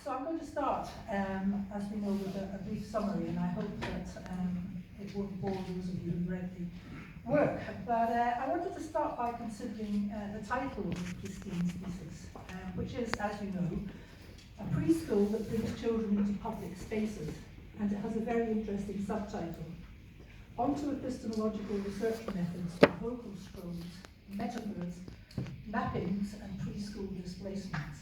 So I'm going to start, as we know, with a brief summary, and I hope that it won't bore those of you who've read the work. But I wanted to start by considering the title of Christine's thesis, which is, as you know, a preschool that brings children into public spaces, and it has a very interesting subtitle, Onto Epistemological Research Methods of Vocal Scrolls, Metaphors, Mappings, and Preschool Displacements.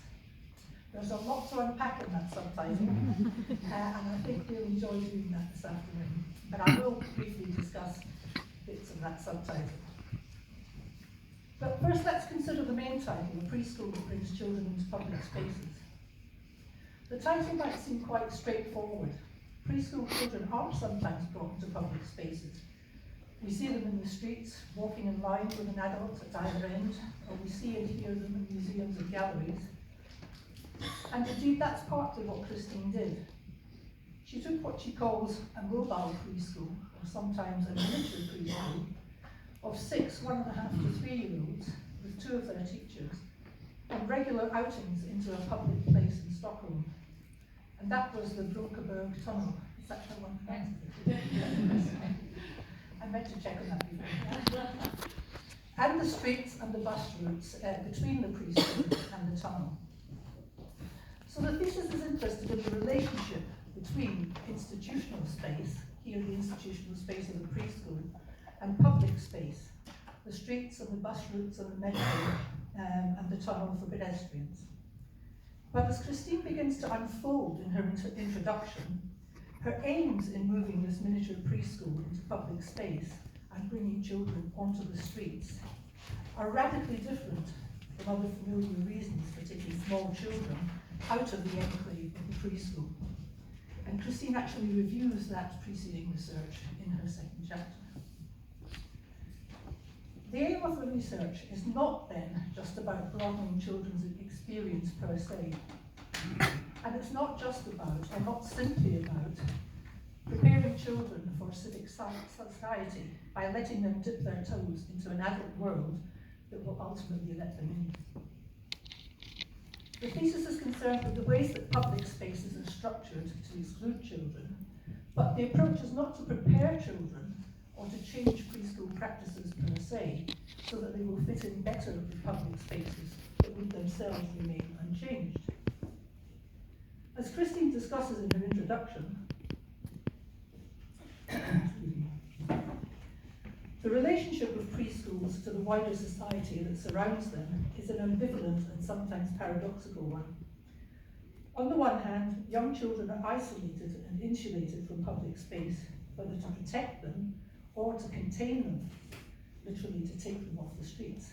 There's a lot to unpack in that subtitle, and I think we'll enjoy doing that this afternoon. But I will briefly discuss bits of that subtitle. But first, let's consider the main title, A Preschool that Brings Children into Public Spaces. The title might seem quite straightforward. Preschool children are sometimes brought into public spaces. We see them in the streets, walking in line with an adult at either end, or we see and hear them in museums and galleries. And indeed, that's partly what Christine did. She took what she calls a mobile preschool, or sometimes a miniature preschool, of 6 1.5 to 3-year-olds with 2 of their teachers, on regular outings into a public place in Stockholm. And that was the Brunkeberg Tunnel. Is that how one pronounces it? I meant to check on that before. And the streets and the bus routes between the preschool and the tunnel. So the thesis is interested in the relationship between institutional space, here the institutional space of the preschool, and public space, the streets and the bus routes and the metro and the tunnel for pedestrians. But as Christine begins to unfold in her introduction, her aims in moving this miniature preschool into public space and bringing children onto the streets are radically different from other familiar reasons for taking small children out of the enclave of the preschool. And Christine actually reviews that preceding research in her second chapter. The aim of the research is not then just about broadening children's experience per se. And it's not just about, or not simply about, preparing children for civic society by letting them dip their toes into an adult world that will ultimately let them in. The thesis is concerned with the ways that public spaces are structured to exclude children, but the approach is not to prepare children or to change preschool practices per se, so that they will fit in better with public spaces that would themselves remain unchanged. As Christine discusses in her introduction, the relationship of preschools to the wider society that surrounds them is an ambivalent and sometimes paradoxical one. On the one hand, young children are isolated and insulated from public space, whether to protect them or to contain them, literally to take them off the streets.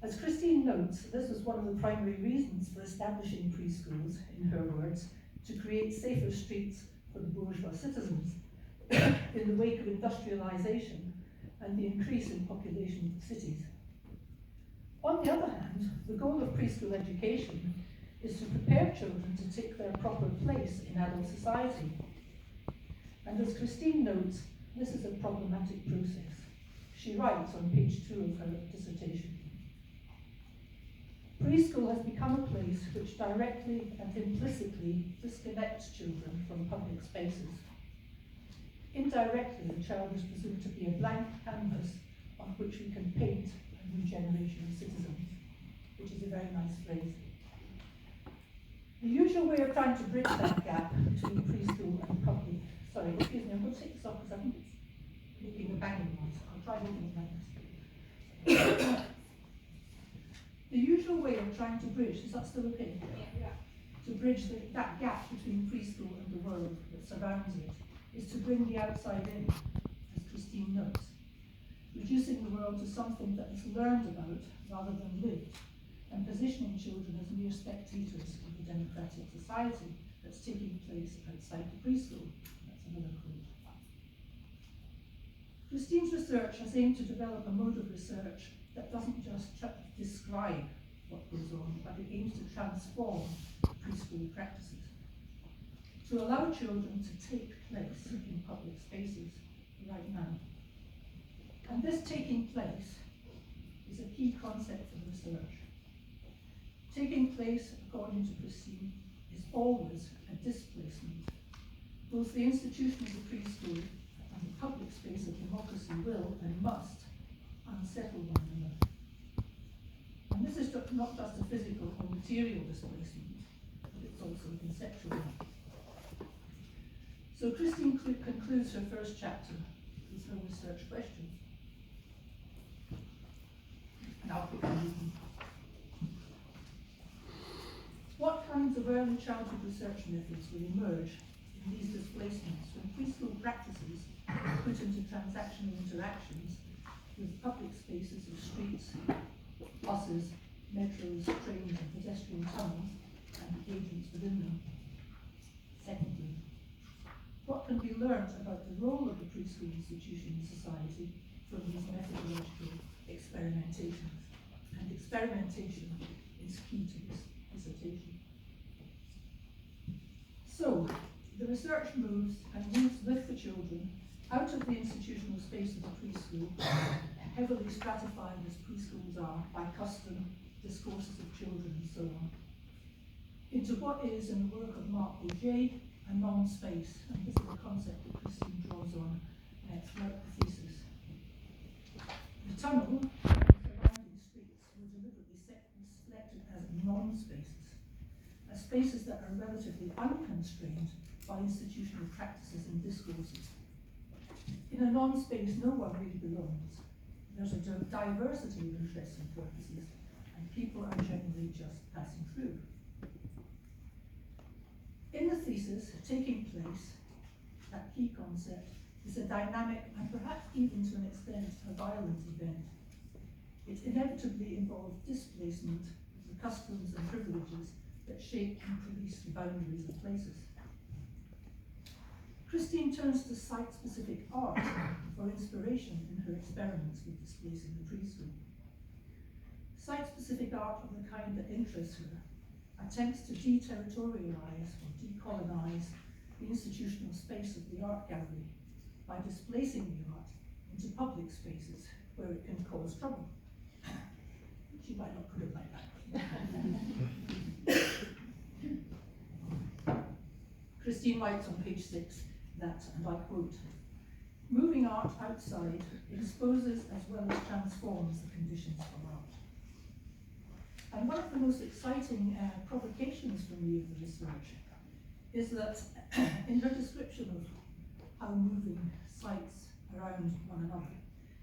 As Christine notes, this was one of the primary reasons for establishing preschools, in her words, to create safer streets for the bourgeois citizens in the wake of industrialization and the increase in population of cities. On the other hand, the goal of preschool education is to prepare children to take their proper place in adult society. And as Christine notes, this is a problematic process. She writes on page 2 of her dissertation, preschool has become a place which directly and implicitly disconnects children from public spaces. Indirectly, the child is presumed to be a blank canvas on which we can paint a new generation of citizens, which is a very nice phrase. The usual way of trying to bridge that gap between preschool and public, sorry, excuse me, I'm going to take this off because I think it's making a banging noise. I'll try holding it like this. The usual way of trying to bridge, is that still okay? Yeah. To bridge that gap between preschool and the world that surrounds it is to bring the outside in, as Christine notes, reducing the world to something that is learned about rather than lived, and positioning children as mere spectators of the democratic society that's taking place outside the preschool. That's another quote. Christine's research has aimed to develop a mode of research that doesn't just describe what goes on, but it aims to transform preschool practices, to allow children to take place in public spaces right now. And this taking place is a key concept for the research. Taking place, according to Christine, is always a displacement. Both the institution of the preschool and the public space of democracy will and must unsettle one another. And this is not just a physical or material displacement, but it's also a conceptual one. So Christine concludes her first chapter with her research question. And I'll quickly read them. What kinds of early childhood research methods will emerge in these displacements when preschool practices are put into transactional interactions with public spaces of streets, buses, metros, trains and pedestrian tunnels and the agents within them? Secondly, what can be learnt about the role of the preschool institution in society from these methodological experimentations? And experimentation is key to this dissertation. So, the research moves with the children out of the institutional space of the preschool, heavily stratified as preschools are by custom, discourses of children and so on, into what is, in the work of Marc Bourget, a non-space, and this is a concept that Christine draws on throughout the thesis. The tunnel and the surrounding streets were deliberately selected as non-spaces, as spaces that are relatively unconstrained by institutional practices and discourses. In a non-space, no one really belongs. There's a diversity of interests and purposes, and people are generally just passing through. In the thesis, taking place, that key concept is a dynamic and perhaps even to an extent a violent event. It inevitably involves displacement of the customs and privileges that shape and police the boundaries of places. Christine turns to site-specific art for inspiration in her experiments with displacing the preschool. Site-specific art of the kind that interests her attempts to deterritorialize or decolonize the institutional space of the art gallery by displacing the art into public spaces where it can cause trouble. She might not put it like that. Christine writes on page 6 that, and I quote, "Moving art outside exposes as well as transforms the conditions for art." And one of the most exciting provocations for me of the research is that in her description of how moving sites around one another,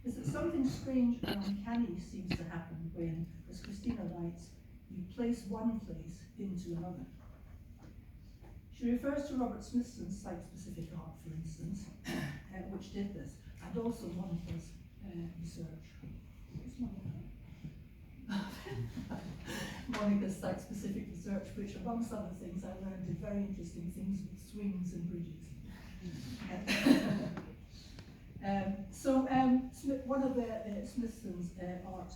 is that something strange and uncanny seems to happen when, as Christina writes, you place one place into another. She refers to Robert Smithson's site-specific art, for instance, which did this, and also Monica's research. Where's Monica? Monica's site-specific research, which, amongst other things, I learned did very interesting things with swings and bridges. One of Smithson's art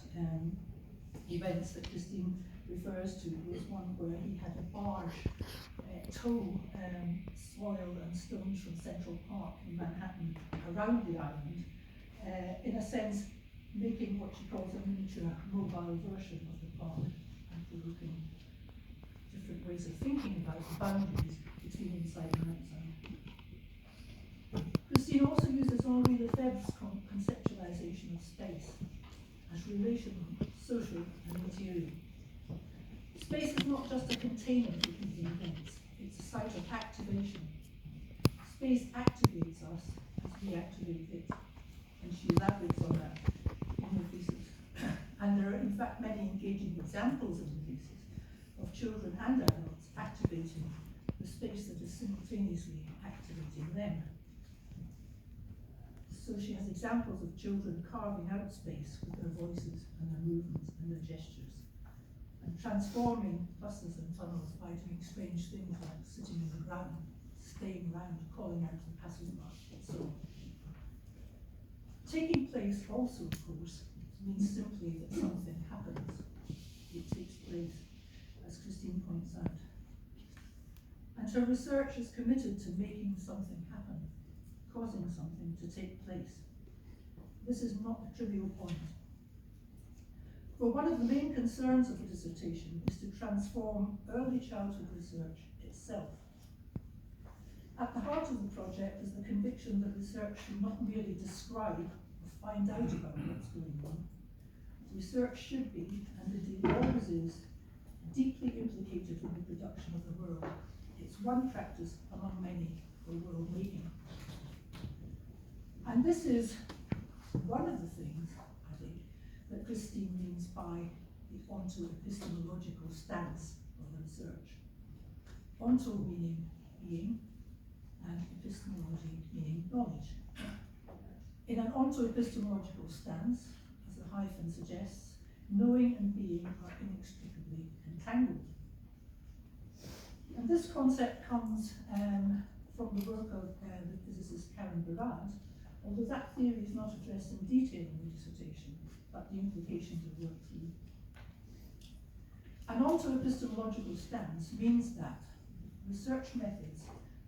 events that Christine refers to was one where he had a barge tow soil and stones from Central Park in Manhattan around the island, in a sense making what she calls a miniature mobile version of the park and provoking different ways of thinking about the boundaries between inside and outside. Christine also uses Henri Lefebvre's conceptualization of space as relational, social and material. Space is not just a container for human events, it's a site of activation. Space activates us as we activate it, and she elaborates on that in her thesis. And there are in fact many engaging examples in the thesis of children and adults activating the space that is simultaneously activating them. So she has examples of children carving out space with their voices and their movements and their gestures, and transforming buses and tunnels by doing strange things like sitting in the ground, staying round, calling out to the passers-by, and so on. Taking place also, of course, means simply that something happens. It takes place, as Christine points out. And her research is committed to making something happen, causing something to take place. This is not a trivial point. For one of the main concerns of the dissertation is to transform early childhood research itself. At the heart of the project is the conviction that research should not merely describe or find out about what's going on. Research should be, and indeed always is, deeply implicated in the production of the world. It's one practice among many for world making. And this is one of the things, I think, that Christine means by the onto-epistemological stance of the research. Onto meaning being, and epistemology meaning knowledge. In an onto-epistemological stance, as the hyphen suggests, knowing and being are inextricably entangled. And this concept comes from the work of the physicist Karen Barad, although that theory is not addressed in detail in the dissertation, but the implications are worked through. An onto-epistemological stance means that research methods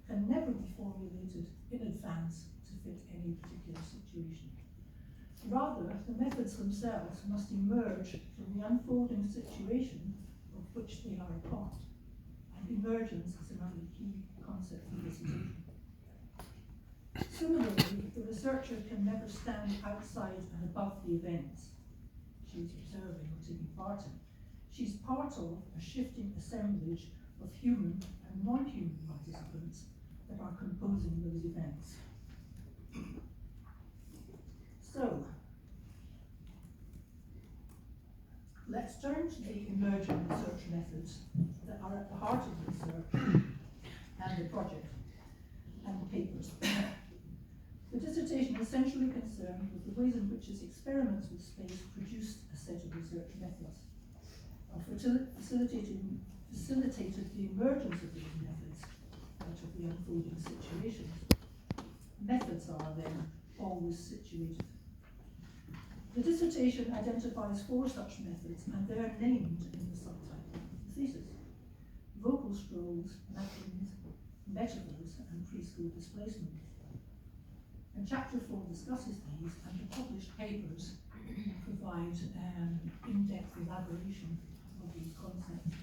can never be formulated in advance to fit any particular situation. Rather, the methods themselves must emerge from the unfolding situation of which they are a part. And emergence is another key concept in this dissertation. Similarly, the researcher can never stand outside and above the events she's observing or taking part in. She's part of a shifting assemblage of human and non-human participants that are composing those events. So, let's turn to the emerging research methods that are at the heart of the research and the project and the papers. The dissertation is essentially concerned with the ways in which its experiments with space produced a set of research methods, and facilitated the emergence of these methods out of the unfolding situations. Methods are then always situated. The dissertation identifies 4 such methods, and they are named in the subtitle of the thesis: vocal strolls, mappings, metaphors, and preschool displacement. And chapter 4 discusses these, and the published papers provide in-depth elaboration of these concepts.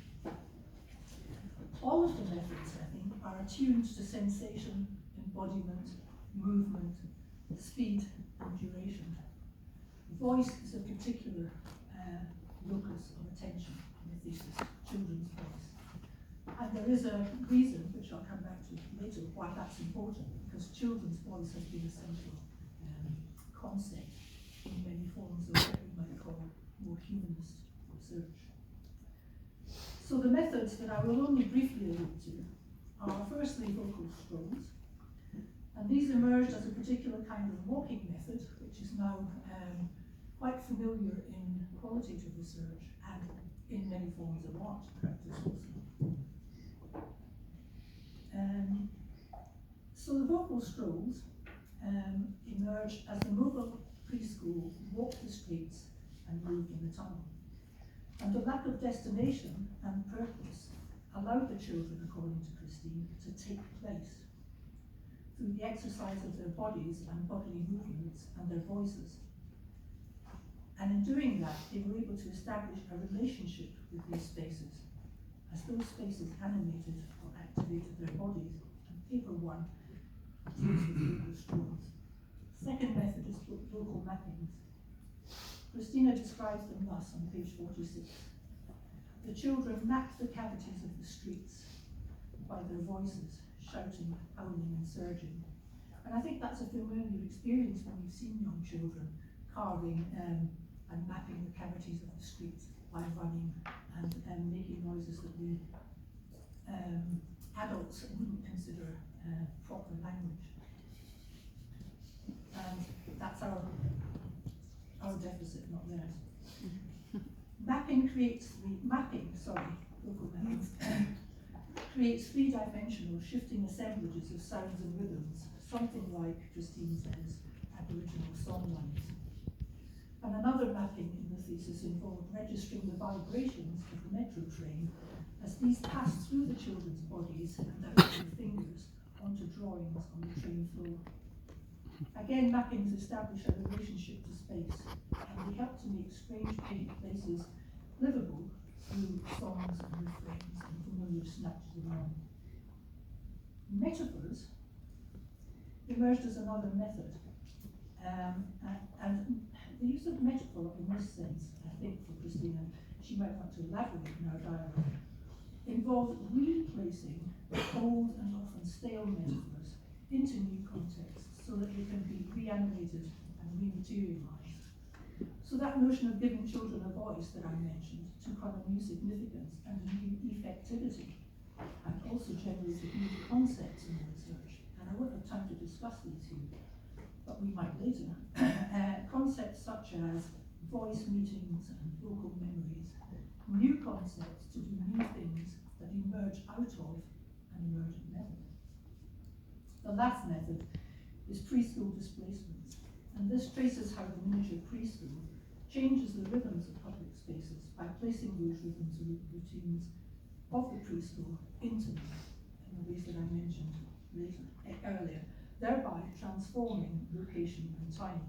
All of the methods, I think, are attuned to sensation, embodiment, movement, speed, and duration. Voice is a particular locus of attention in the thesis, children's voice. And there is a reason, which I'll come back to later, why that's important, because children's voice has been a central concept in many forms of what we might call more humanist research. So the methods that I will only briefly allude to are firstly vocal strolls, and these emerged as a particular kind of walking method, which is now quite familiar in qualitative research and in many forms of art practice also. So the vocal strolls emerged as the mobile preschool walked the streets and moved in the town. And the lack of destination and purpose allowed the children, according to Christine, to take place through the exercise of their bodies and bodily movements and their voices. And in doing that, they were able to establish a relationship with these spaces, as those spaces animated or activated their bodies. And paper 1 deals with vocal strolls. Second method is vocal mappings. Christina describes them thus on page 46. The children mapped the cavities of the streets by their voices, shouting, howling, and surging. And I think that's a familiar experience when we've seen young children carving and mapping the cavities of the streets by running and making noises that we adults wouldn't consider proper language. And that's our deficit, not theirs. Vocal mapping, creates 3-dimensional shifting assemblages of sounds and rhythms, something like, Christine says, Aboriginal songlines. And another mapping in the thesis involved registering the vibrations of the metro train as these passed through the children's bodies and out of their fingers onto drawings on the train floor. Again, mappings establish a relationship to space, and they help to make strange places livable through songs and refrains and familiar snatches of rhyme. Metaphors emerged as another method, and the use of metaphor in this sense, I think for Christina, she might want to elaborate in our dialogue, involved replacing old and often stale metaphors into new contexts so that they can be reanimated and rematerialized. So that notion of giving children a voice that I mentioned took on a new significance and a new effectivity, and also generated new concepts in the research. And I won't have time to discuss these here, but we might later. Concepts such as voice meetings and vocal memories, new concepts to do new things that emerge out of an emergent method. The last method is preschool displacements, and this traces how the miniature preschool changes the rhythms of public spaces by placing those rhythms and routines of the preschool into them in the ways that I mentioned earlier, thereby transforming location and time.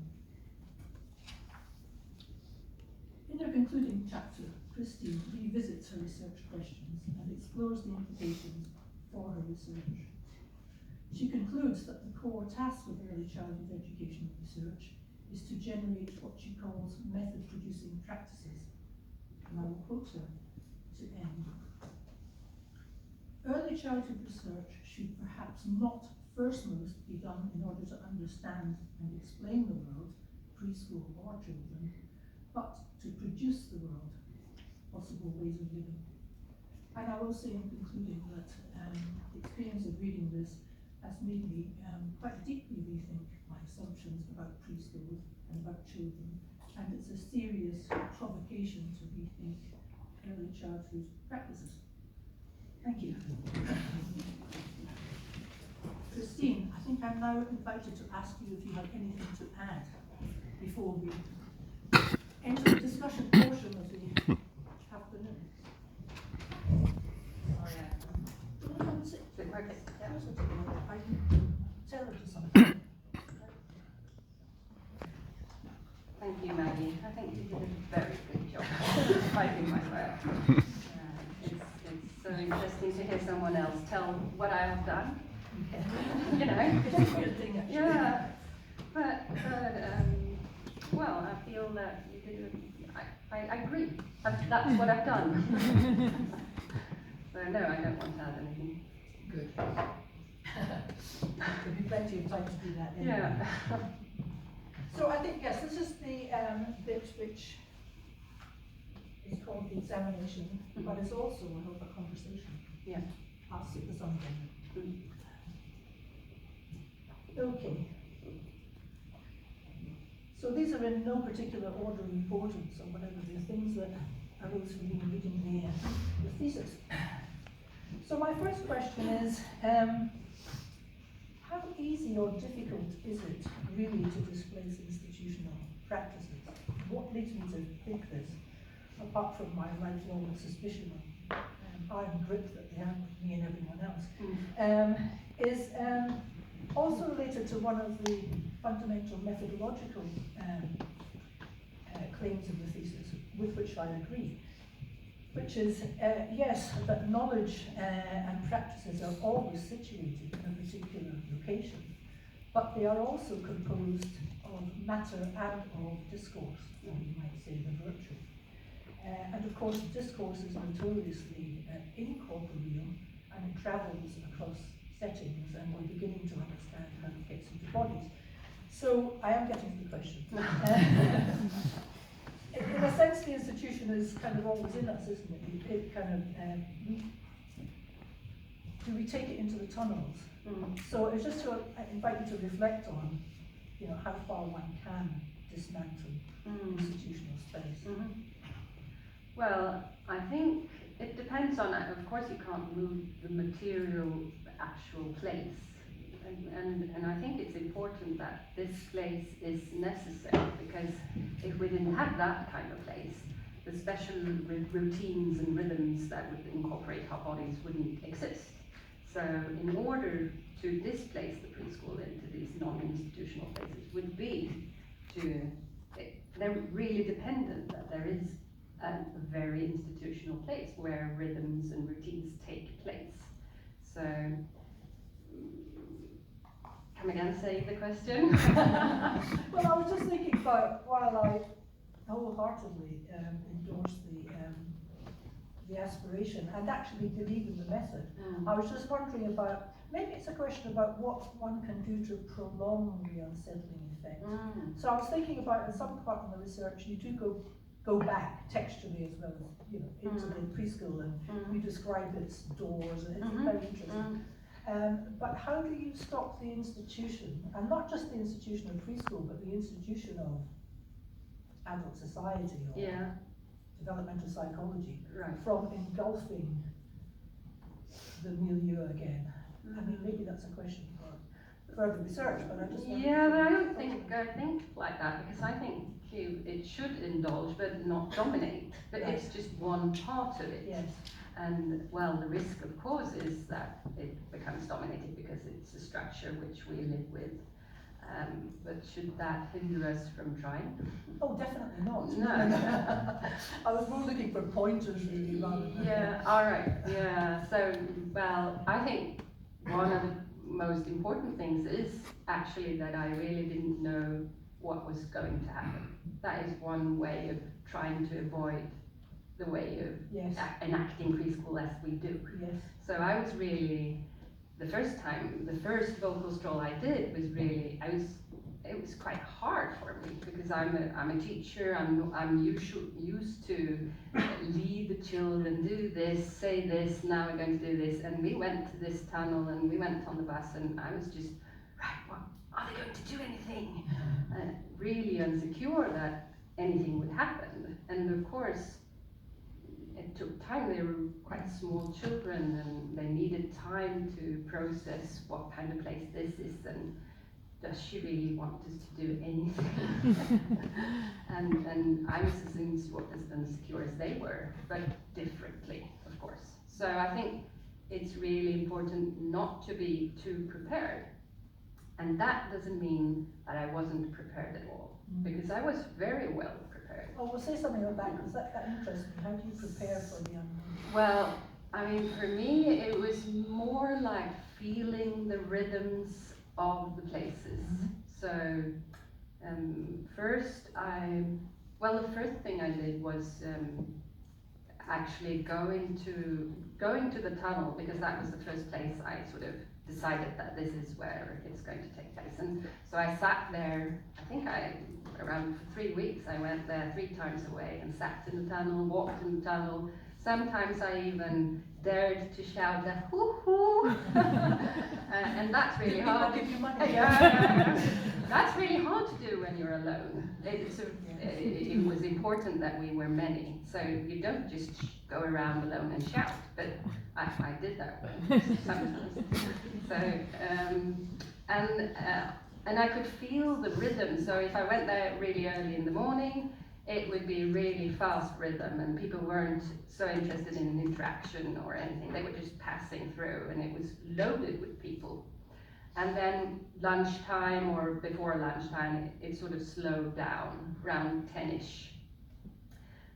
In her concluding chapter, Christine revisits her research questions and explores the implications for her research. She concludes that the core task of early childhood education research is to generate what she calls method-producing practices. And I will quote her to end. Early childhood research should perhaps not firstmost be done in order to understand and explain the world, preschool or children, but to produce the world, possible ways of living. And I will say in concluding that the experience of reading this has made me quite deeply rethink my assumptions about preschool and about children, and it's a serious provocation to rethink early childhood practices. Thank you. Christine, I think I'm now invited to ask you if you have anything to add before we enter the discussion portion of the afternoon. Oh, yeah. Do you want to sit? Okay. Yeah. I can tell her to something. Thank you, Maggie. I think you did a very good job fighting my work. It's so interesting to hear someone else tell what I have done. You know. It's a good thing, actually. Yeah. But well, I feel that you did. I agree. That's what I've done. So no, I don't want to add anything. Good. There'll be plenty of time to do that anyway. Yeah. So I think, yes, this is the bit which is called the examination, but it's also, I hope, a conversation. Yeah. I'll sit this on again. Okay. So these are in no particular order of importance or whatever, the things that arose from me reading the thesis. So my first question is, how easy or difficult is it really to displace institutional practices? What leads me to think this, apart from my lifelong suspicion of iron grip that they have with me and everyone else, is also related to one of the fundamental methodological claims of the thesis, with which I agree, which is, yes, that knowledge and practices are always situated in a particular location, but they are also composed of matter and of discourse, or you might say the virtual. And of course, discourse is notoriously incorporeal, and it travels across settings, and we're beginning to understand how it gets into bodies. So I am getting to the question. In a sense, the institution is kind of always in us, isn't it? It kind of, do we take it into the tunnels? So it's just to invite you to reflect on, you know, how far one can dismantle institutional space. Well, I think it depends on, of course you can't move the material actual place. And I think it's important that this place is necessary, because if we didn't have that kind of place, the special routines and rhythms that would incorporate our bodies wouldn't exist. So in order to displace the preschool into these non-institutional places would be to, they're really dependent that there is a very institutional place where rhythms and routines take place. So, come again, say the question. Well, I was just thinking about, while I wholeheartedly endorse the aspiration and actually believe in the method, I was just wondering about, maybe it's a question about what one can do to prolong the unsettling effect. So I was thinking about, in some part of the research, you do go back textually as well as, you know, into the preschool, and you describe its doors, and it's very interesting. But how do you stop the institution, and not just the institution of preschool, but the institution of adult society or developmental psychology, from engulfing the milieu again? I mean, maybe that's a question for further research, but I just but I don't think like that, because I think it should indulge but not dominate. But it's just one part of it. Yes. And well, the risk, of course, is that it becomes dominated because it's a structure which we live with. But should that hinder us from trying? Oh, definitely not. No. I was more looking for pointers, really, rather than... Yeah, all right, yeah. So, well, I think one of the most important things is actually that I really didn't know what was going to happen. That is one way of trying to avoid the way of enacting preschool as we do. Yes. So I was really, the first vocal stroll I did was really, it was quite hard for me, because I'm a teacher, I'm used to lead the children, do this, say this, now we're going to do this, and we went to this tunnel and we went on the bus, and I was just, right, what, are they going to do anything? Really unsecure that anything would happen. And of course, it took time. They were quite small children, and they needed time to process what kind of place this is, and does she really want us to do anything? and I was as insecure as they were, but differently, of course. So I think it's really important not to be too prepared. And that doesn't mean that I wasn't prepared at all, because I was very well prepared. Oh, we'll say something about that, because that interests me. How do you prepare for the unknown? Well, I mean, for me, it was more like feeling the rhythms of the places. So, the first thing I did was actually going to the tunnel, because that was the first place I sort of decided that this is where it's going to take place. And so I sat there, I think around for 3 weeks, I went there 3 times a week and sat in the tunnel, walked in the tunnel. Sometimes I even dared to shout a hoo-hoo, and that's really hard. Give you money. That's really hard to do when you're alone. It was important that we were many, so you don't just go around alone and shout, but I did that sometimes. So, and I could feel the rhythm, so if I went there really early in the morning, it would be really fast rhythm, and people weren't so interested in interaction or anything. They were just passing through, and it was loaded with people. And then lunchtime or before lunchtime, it sort of slowed down around 10ish.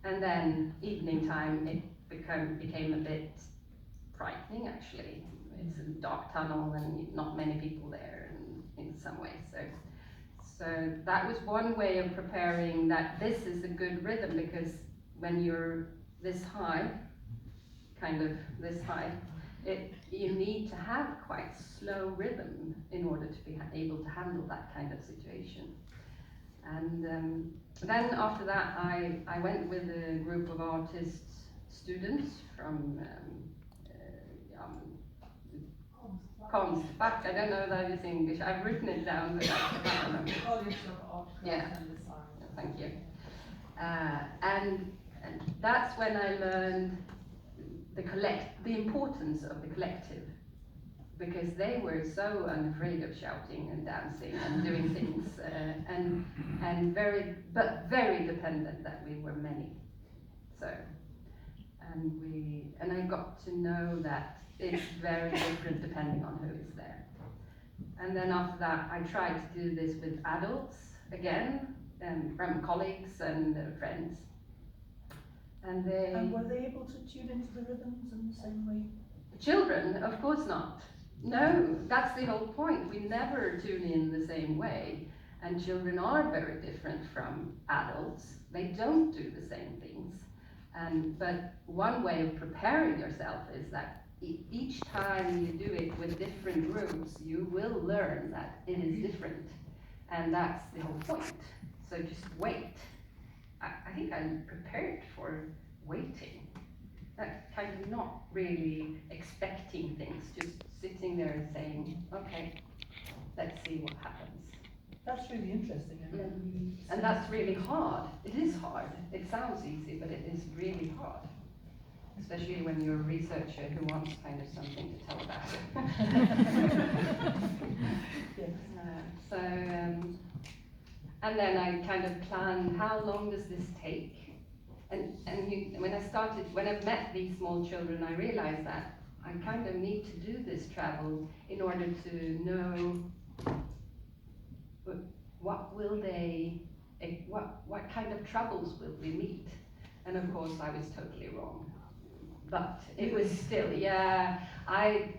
And then evening time, it became a bit frightening, actually. It's a dark tunnel and not many people there in some ways. So that was one way of preparing that this is a good rhythm, because when you're this high, kind of this high, you need to have quite slow rhythm in order to be able to handle that kind of situation. And then after that, I went with a group of artist students from Konstfack. I don't know that is English. I've written it down, but I can't remember. College of Art, Yeah. and Design. Thank you. And that's when I learned the importance of the collective, because they were so unafraid of shouting and dancing and doing things, and very dependent that we were many. So and I got to know that it's very different depending on who is there. And then after that, I tried to do this with adults again, from colleagues and friends. And were they able to tune into the rhythms in the same way? Children, of course not. No, that's the whole point. We never tune in the same way. And children are very different from adults. They don't do the same things. But one way of preparing yourself is that each time you do it with different groups, you will learn that it is different. And that's the whole point. So just wait. I think I'm prepared for waiting. Kind of not really expecting things, just sitting there and saying, okay, let's see what happens. That's really interesting. And that's really hard. It is hard. It sounds easy, but it is really hard. Especially when you're a researcher who wants kind of something to tell about it. Yes. And then I kind of planned, how long does this take? When I met these small children, I realized that I kind of need to do this travel in order to know what kind of troubles will we meet. And of course I was totally wrong. But it was still, yeah, I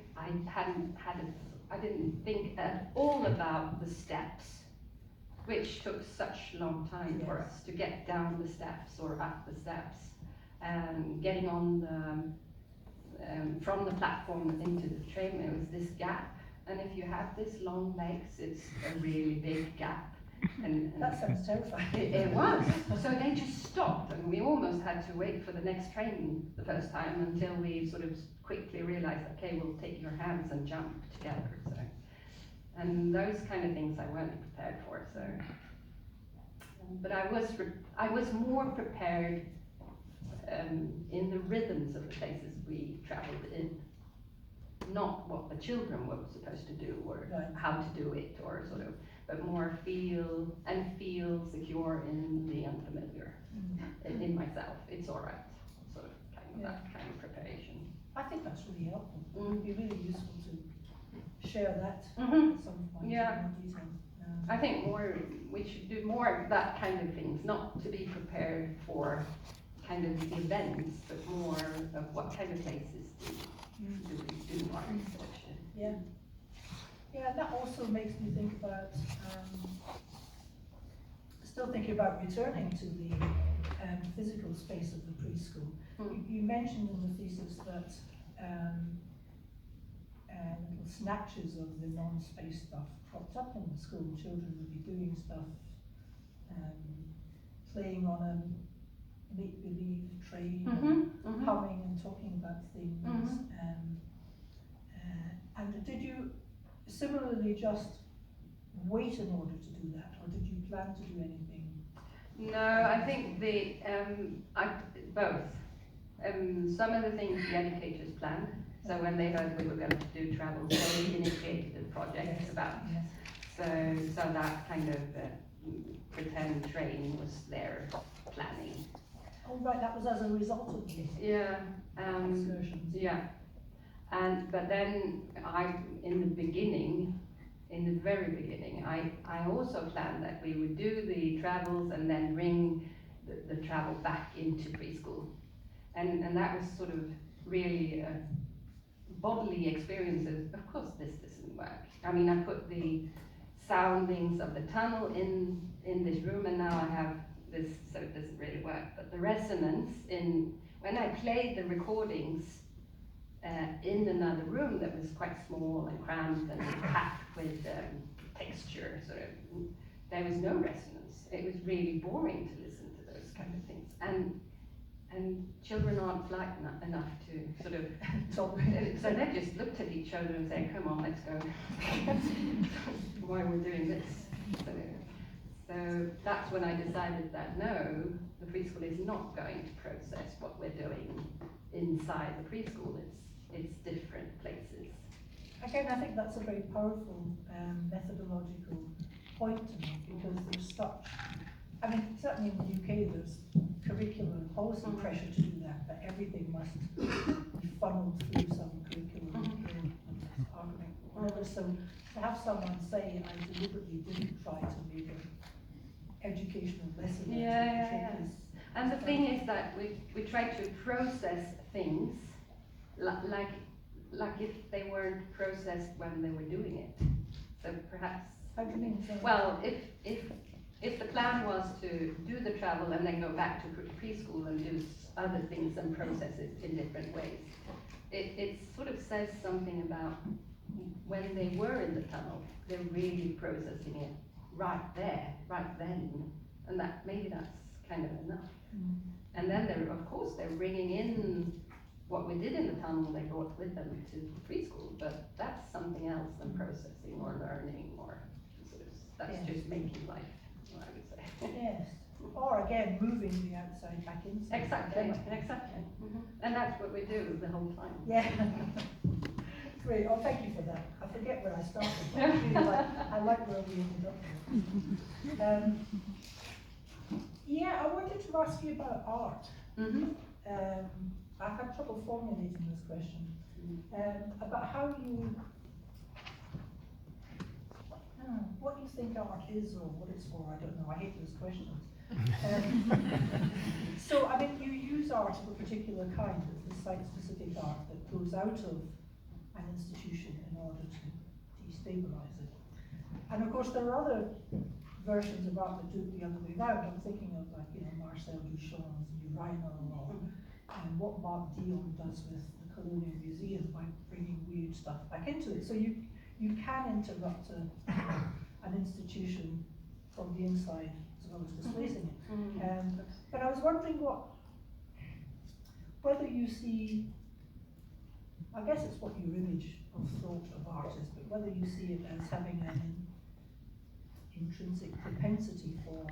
didn't think at all about the steps, which took such a long time for us to get down the steps or up the steps, and getting on from the platform into the train. There was this gap, and if you have this long legs, it's a really big gap. And that sounds terrifying. It was. So they just stopped, and we almost had to wait for the next train the first time until we sort of quickly realized, okay, we'll take your hands and jump together. So, and those kind of things I weren't prepared for. So, but I was more prepared in the rhythms of the places we traveled in, not what the children were supposed to do or how to do it, or sort of, but more feel secure in the unfamiliar, in myself. It's all right, sort of that kind of preparation. I think that's really helpful. It would be really useful to share that at some point in more detail. I think we should do more of that kind of things, not to be prepared for kind of the events, but more of what kind of places do we do our research in. Yeah. Yeah, that also makes me think about, still thinking about returning to the physical space of the preschool. You mentioned in the thesis that little snatches of the non-space stuff cropped up in the school. Children would be doing stuff, playing on a make-believe train, humming and talking about things. And did you similarly just wait in order to do that, or did you plan to do anything? No, I think both. Some of the things the educators planned. So when they heard we were going to do travel, they initiated a project about. So that kind of pretend train was their planning. Oh right, that was as a result of the excursions. Yeah. But then in the very beginning, I also planned that we would do the travels and then bring the travel back into preschool. And that was sort of really a bodily experiences. Of course this doesn't work. I mean, I put the soundings of the tunnel in this room, and now I have this, so it doesn't really work. But the resonance when I played the recordings in another room that was quite small and cramped and packed with texture, sort of, there was no resonance. It was really boring to listen to those kind of things. And children aren't polite enough to sort of talk. So they just looked at each other and said, come on, let's go. Why we're doing this. So that's when I decided that no, the preschool is not going to process what we're doing inside the preschool. It's different places. Again, I think that's a very powerful methodological point to make, because there's such, I mean, certainly in the UK there's curricular and policy pressure to do that, but everything must be funneled through some curriculum argument, whatever. So to have someone say, I deliberately didn't try to make an educational lesson out of it is. And the thing is that we try to process things like if they weren't processed when they were doing it. So perhaps. How do you mean? Well, if the plan was to do the travel and then go back to preschool and do other things and process it in different ways, it sort of says something about when they were in the tunnel, they're really processing it right there, right then, and that maybe that's kind of enough. And then they're bringing in what we did in the tunnel, they brought with them to preschool, but that's something else than processing or learning or sort of, that's just making life, I would say. Yes, or again, moving the outside back inside. Exactly. And that's what we do the whole time. Yeah. Great, oh, thank you for that. I forget where I started, but I really I like where we ended up there. Yeah, I wanted to ask you about art. I had trouble formulating this question. About how you, what you think art is or what it's for, I don't know, I hate those questions. So, I mean, you use art of a particular kind, the site-specific art that goes out of an institution in order to destabilize it. And of course, there are other versions of art that do it the other way around. I'm thinking of, like, you know, Marcel Duchamp's Urinal, or what Mark Dion does with the Colonial Museum by bringing weird stuff back into it. So you can interrupt an institution from the inside as well as displacing it. But I was wondering whether you see, I guess it's what your image of thought of art is, but whether you see it as having an intrinsic propensity for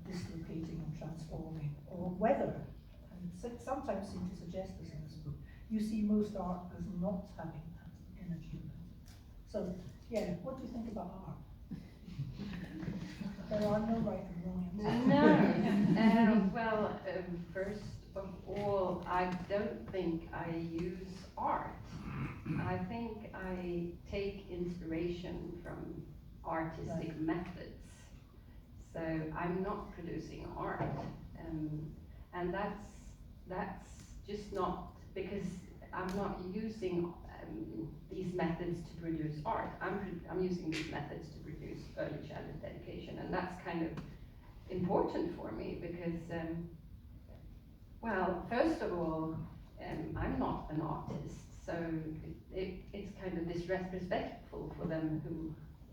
dislocating and transforming, or whether, and sometimes seem to suggest this in this book, you see most art as not having that energy. So, yeah, what do you think about art? There are no right and wrong answers. No. First of all, I don't think I use art. I think I take inspiration from artistic methods. So I'm not producing art, and that's just not because I'm not using these methods to produce art. I'm using these methods to produce early childhood education, and that's kind of important for me because, well, first of all, I'm not an artist, so it's kind of disrespectful for them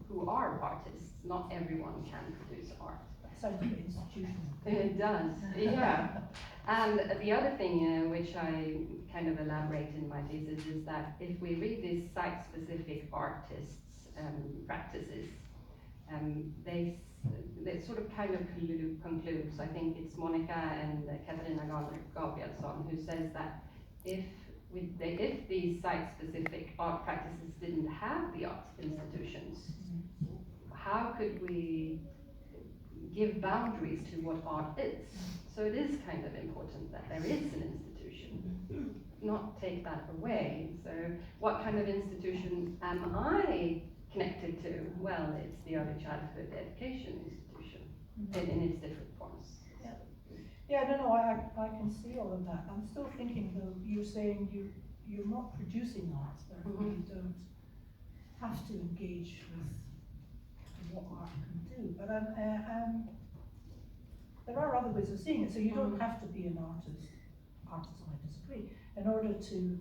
who are artists. Not everyone can produce art. Sounds a bit institutional. It does, yeah. And the other thing which I kind of elaborate in my thesis is that if we read these site-specific artists' practices, they sort of kind of concludes, I think it's Monica and Katarina Gabrielsson, who says that if these site-specific art practices didn't have the art institutions, how could we give boundaries to what art is? So it is kind of important that there is an institution, not take that away. So what kind of institution am I connected to? Well, it's the early childhood education institution in its different forms. Yeah, no, I can see all of that. I'm still thinking though, you're saying you're not producing art, therefore you don't have to engage with what art can do. But there are other ways of seeing it, so you don't have to be an artist, I disagree, in order to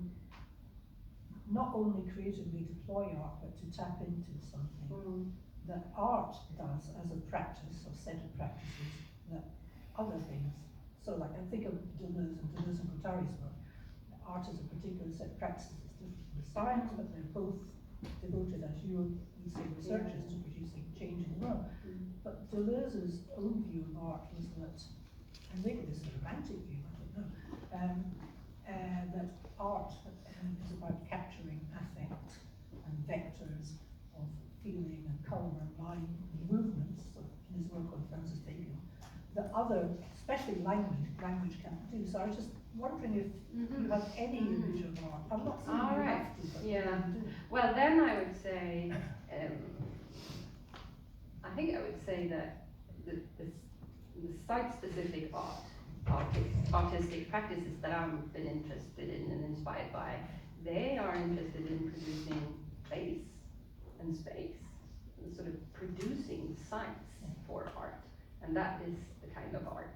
not only creatively deploy art, but to tap into something that art does as a practice or set of practices that other things. So like I think of Deleuze and Guattari's work. Art is a particular set of practices, it's different from science, but they're both devoted, as you would say, researchers to producing change in the world. But Deleuze's own view of art was that, and maybe this is a romantic view, I don't know, that art is about capturing affect and vectors of feeling and colour and line and movements. So in his work on Francis Bacon, that other, especially language can't do. So I was just wondering if you have any image of art. I'm not saying you Alright. have to, but Yeah. you do. Well, then I would say, I think I would say that the site-specific artistic practices that I've been interested in and inspired by, they are interested in producing place and space, and sort of producing sites for art, and that is the kind of art.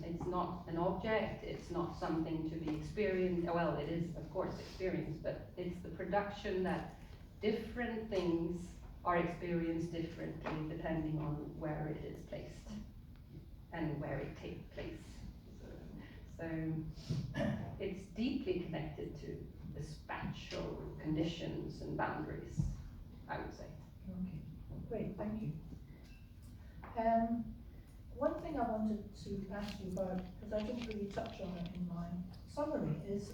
It's not an object, it's not something to be experienced, well, it is of course experienced, but it's the production that different things are experienced differently depending on where it is placed and where it takes place. So it's deeply connected to the spatial conditions and boundaries, I would say. Okay, great, thank you. One thing I wanted to ask you about, because I didn't really touch on it in my summary, is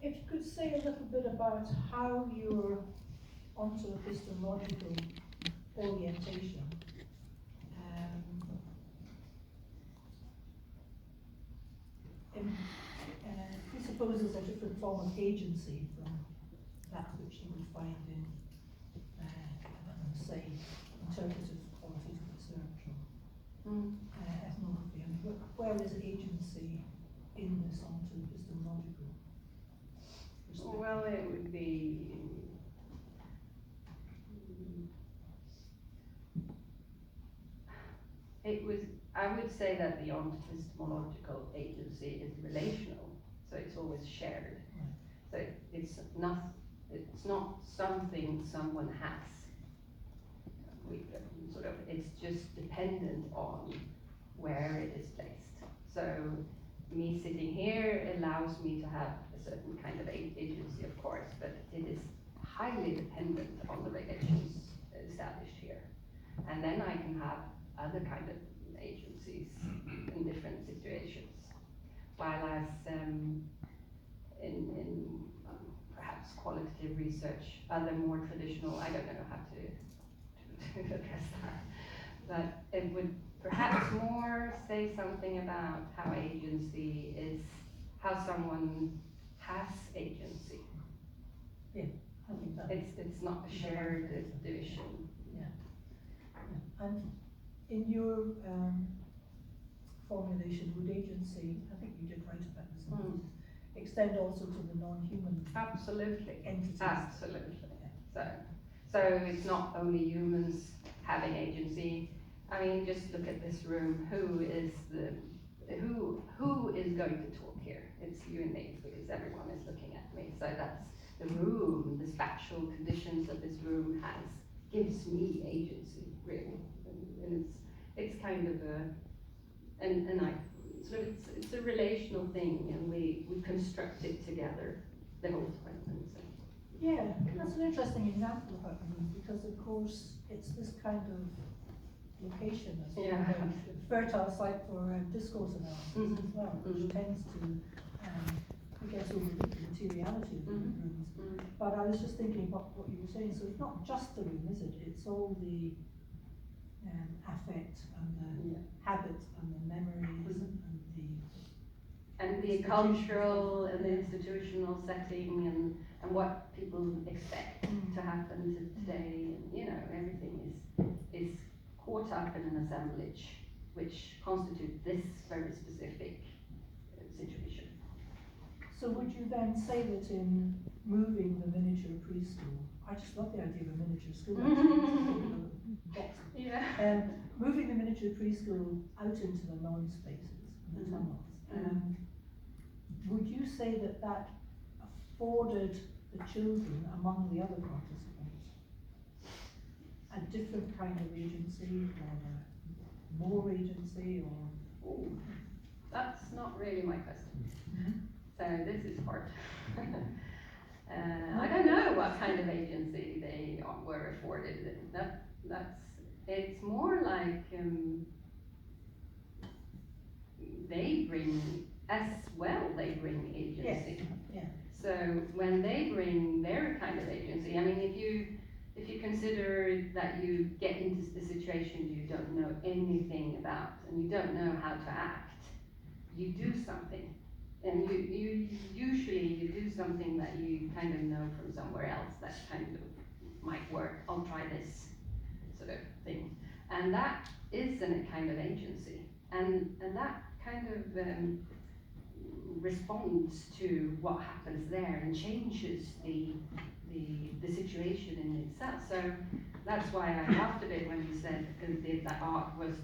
if you could say a little bit about how you're onto epistemological orientation. Presupposes a different form of agency from that which you would find in, say, interpretive qualities of research or ethnography. And where is agency in this onto epistemological perspective? Well, it would be I would say that the epistemological agency is relational, so it's always shared. So it's not something someone has. It's just dependent on where it is placed. So me sitting here allows me to have a certain kind of agency, of course, but it is highly dependent on the relations established here. And then I can have other kind of agencies in different situations. While as in perhaps qualitative research, other more traditional, I don't know how to address that, but it would perhaps more say something about how agency is, how someone has agency. Yeah, I think that it's not a shared division. Yeah. And in your formulation, would agency, I think you did write about this, extend also to the non-human Absolutely. entities? Absolutely. Yeah. So it's not only humans having agency. I mean, just look at this room. Who is going to talk here? It's you and me, because everyone is looking at me. So that's the room, the spatial conditions that this room has gives me agency, really. And it's kind of it's a relational thing, and we construct it together the whole time. Yeah, that's an interesting example about the room, because of course it's this kind of location as a fertile site for discourse analysis as well, which tends to get over the materiality of the rooms. But I was just thinking about what you were saying, so it's not just the room, is it? It's all the affect and the habits and the memories and the cultural and the institutional setting and what people expect to happen today, and everything is caught up in an assemblage which constitutes this very specific situation. So would you then say that in moving the miniature preschool, I just love the idea of a miniature school, moving the miniature preschool out into the non-spaces, the tunnels, would you say that afforded the children among the other participants a different kind of agency, or more agency, or? That's not really my question. So this is hard. I don't know what kind of agency they were afforded. It's more like they bring agency. Yes. Yeah. So when they bring their kind of agency, I mean, if you if you consider that you get into a situation you don't know anything about and you don't know how to act, you do something. And you usually you do something that you kind of know from somewhere else that kind of might work. I'll try this sort of thing. And that is a kind of agency. And that kind of responds to what happens there and changes the situation in itself. So that's why I laughed a bit when you said that art was